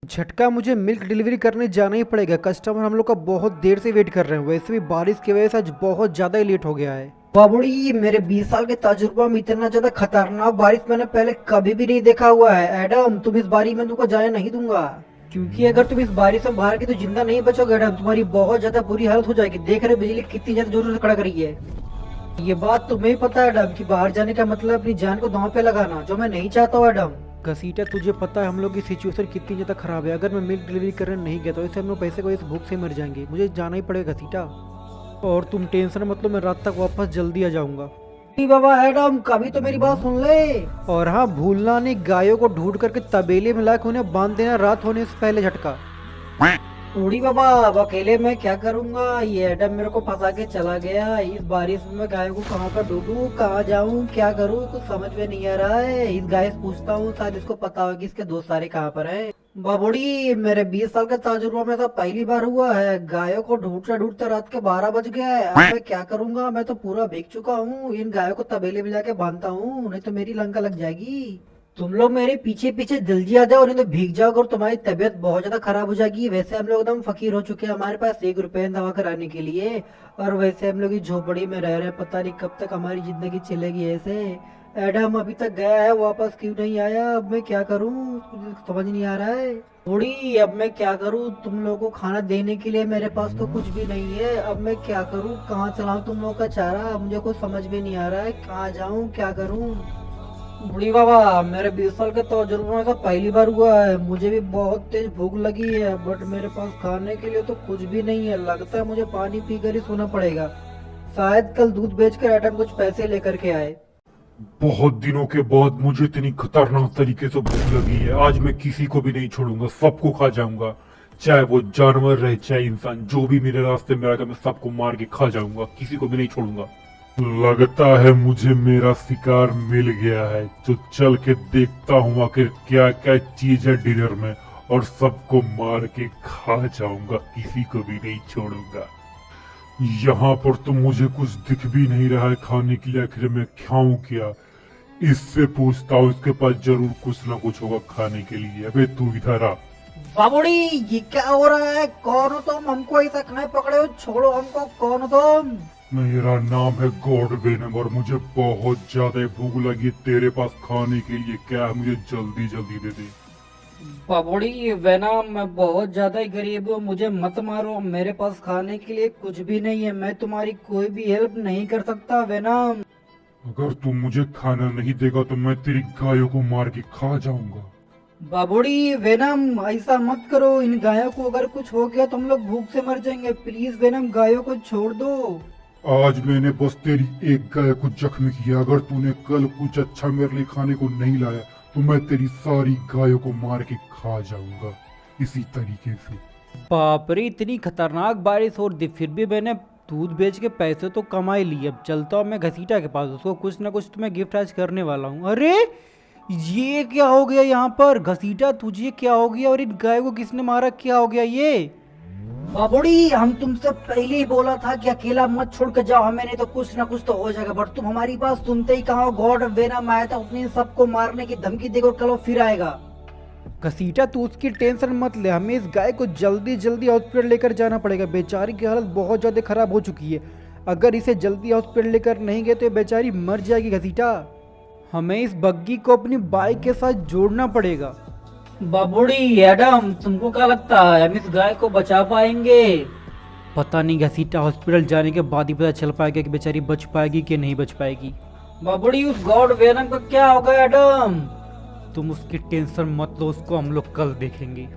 झटका मुझे milk delivery करने जाना ही पड़ेगा। कस्टमर हम लोग का बहुत देर से वेट कर रहे हैं। वैसे भी बारिश की वजह से आज बहुत ज्यादा ही लेट हो गया है। बाबूड़ी, मेरे 20 साल के तजुर्बा में इतना ज्यादा खतरनाक बारिश मैंने पहले कभी भी नहीं देखा हुआ है। एडम, तुम इस बारी में तुमको जाने नहीं दूंगा, क्योंकि अगर तुम इस बारिश में बाहर की तो जिंदा नहीं बचोगे। एडम, तुम्हारी बहुत ज्यादा बुरी हालत हो जाएगी। देख रहे बिजली कितनी ज्यादा जोर से कड़क रही है। ये बात तुम्हें पता है एडम, कि बाहर जाने का मतलब अपनी जान को दांव पे लगाना, जो मैं नहीं चाहता हूँ। एडम घसीटा, तुझे पता है हम लोग की सिचुएशन कितनी ज़्यादा खराब है। अगर मैं मिल्क डिलीवरी करने नहीं गया तो इससे हम लोग पैसे को इस भूख से मर जाएंगे। मुझे जाना ही पड़ेगा घसीटा। और तुम टेंशन मतलब मैं रात तक वापस जल्दी आ जाऊंगा। बाबा एडम, कभी तो मेरी बात सुन ले। और हाँ, भूलना नहीं, गायों को ढूंढ करके तबेले में लाकर उन्हें बांध देना रात होने से पहले। झटका उड़ी बाबा, अब अकेले मैं क्या करूंगा। ये एडम मेरे को फंसा के चला गया। इस बारिश में मैं गाय को कहाँ पर ढूंढूं, कहाँ जाऊं, क्या करूं, कुछ समझ में नहीं आ रहा है। इस गाय से पूछता हूँ, शायद इसको पता होगा कि इसके दोस्त सारे कहाँ पर हैं। बाबूड़ी, मेरे 20 साल का तजुर्बा में तो पहली बार हुआ है। गायों को ढूंढते ढूंढते रात के 12 बज गया है। अब मैं क्या करूंगा, मैं तो पूरा भीग चुका हूँ। इन गायों को तबेले में जाके बांधता हूँ, नहीं तो मेरी लंका लग जाएगी। तुम लोग मेरे पीछे पीछे जल्दी आ जाओ, नहीं तो भीग जाओगे और तुम्हारी तबीयत बहुत ज्यादा खराब हो जाएगी। वैसे हम लोग एकदम फकीर हो चुके हैं, हमारे पास 1 रुपए दवा कराने के लिए। और वैसे हम लोग इस झोपड़ी में रह रहे हैं, पता नहीं कब तक हमारी जिंदगी चलेगी ऐसे। एडम अभी तक गया है, वापस क्यों नहीं आया। अब मैं क्या करूं, कुछ समझ नहीं आ रहा है। बूढ़ी, अब मैं क्या करूं। तुम लोगों को खाना देने के लिए मेरे पास तो कुछ भी नहीं है। अब मैं क्या करूं, कहाँ चलाऊं तुम लोगों का चारा, मुझे कुछ समझ में नहीं आ रहा है। कहाँ जाऊं, क्या करूं। बूढ़ी बाबा, मेरे 20 साल के तजुर्बे में तो पहली बार हुआ है। मुझे भी बहुत तेज भूख लगी है, बट मेरे पास खाने के लिए तो कुछ भी नहीं है। लगता है मुझे पानी पीकर ही सोना पड़ेगा। शायद कल दूध बेचकर एडम कुछ पैसे लेकर के आए। बहुत दिनों के बाद मुझे इतनी खतरनाक तरीके से भूख लगी है। आज मैं किसी को भी नहीं छोड़ूंगा, सबको खा जाऊंगा। चाहे वो जानवर रहे चाहे इंसान, जो भी मेरे रास्ते में आएगा मैं सबको मार के खा जाऊंगा, किसी को भी नहीं छोड़ूंगा। लगता है मुझे मेरा शिकार मिल गया है। तो चल के देखता हूँ आखिर क्या क्या चीज है डिनर में, और सबको मार के खा जाऊंगा, किसी को भी नहीं छोड़ूंगा। यहाँ पर तो मुझे कुछ दिख भी नहीं रहा है खाने के लिए। आखिर मैं खाऊं क्या, इससे पूछता हूँ, इसके पास जरूर कुछ ना कुछ होगा खाने के लिए। अबे तू इधर आ। बाबूड़ी, ये क्या हो रहा है। कौन हो तुम, हमको ऐसा कहाँ पकड़े हो, छोड़ो हमको। कौन हो तुम। मेरा नाम है गॉड वेनम और मुझे बहुत ज्यादा भूख लगी। तेरे पास खाने के लिए क्या है, मुझे जल्दी जल्दी दे दे। बाबूड़ी वेनम, मैं बहुत ज्यादा ही गरीब हूँ, मुझे मत मारो। मेरे पास खाने के लिए कुछ भी नहीं है, मैं तुम्हारी कोई भी हेल्प नहीं कर सकता वेनम। अगर तू मुझे खाना नहीं देगा तो मैं तेरी गायों को मार के खा जाऊंगा। बाबूड़ी वेनम, ऐसा मत करो। इन गायों को अगर कुछ हो गया तो हम लोग भूख से मर जाएंगे। प्लीज वेनम, गायों को छोड़ दो। आज मैंने बस तेरी एक गाय को जख्मी किया। अगर तूने कल कुछ अच्छा मेरे लिए खाने को नहीं लाया तो मैं तेरी सारी गायों को मार के खा जाऊंगा, इसी तरीके से। बाप रे, इतनी खतरनाक बारिश हो रही, फिर भी मैंने दूध बेच के पैसे तो कमा ही लिए। अब चलता हूँ मैं घसीटा के पास, उसको कुछ ना कुछ तो मैं गिफ्ट आज करने वाला हूँ। अरे ये क्या हो गया यहाँ पर। घसीटा, तुझे क्या हो गया, और इन गाय को किसने मारा, क्या हो गया ये। बाबूड़ी, हम तुमसे पहले ही बोला था कि अकेला मत छोड़ के जाओ हमें, नहीं तो कुछ ना कुछ तो हो जाएगा। बट तुम हमारी बात सुनते ही कहाँ हो। गॉड वेनम आया था, उसने सबको मारने की धमकी देकर कल वो फिर आएगा। घसीटा, तू उसकी टेंशन मत ले, हमें इस गाय को जल्दी जल्दी हॉस्पिटल लेकर जाना पड़ेगा। बेचारी की हालत बहुत ज्यादा खराब हो चुकी है। अगर इसे जल्दी हॉस्पिटल लेकर नहीं गए तो ये बेचारी मर जाएगी। घसीटा, हमें इस बग्गी को अपनी बाइक के साथ जोड़ना पड़ेगा। बाबूड़ी एडम, तुमको क्या लगता है हम इस गाय को बचा पाएंगे। पता नहीं, घसीटा हॉस्पिटल जाने के बाद ही पता चल पाएगा कि बेचारी बच पाएगी कि नहीं बच पाएगी। बाबूड़ी, उस गॉड वेनम का क्या होगा एडम। तुम उसकी टेंशन मत लो, उसको हम लोग कल देखेंगे।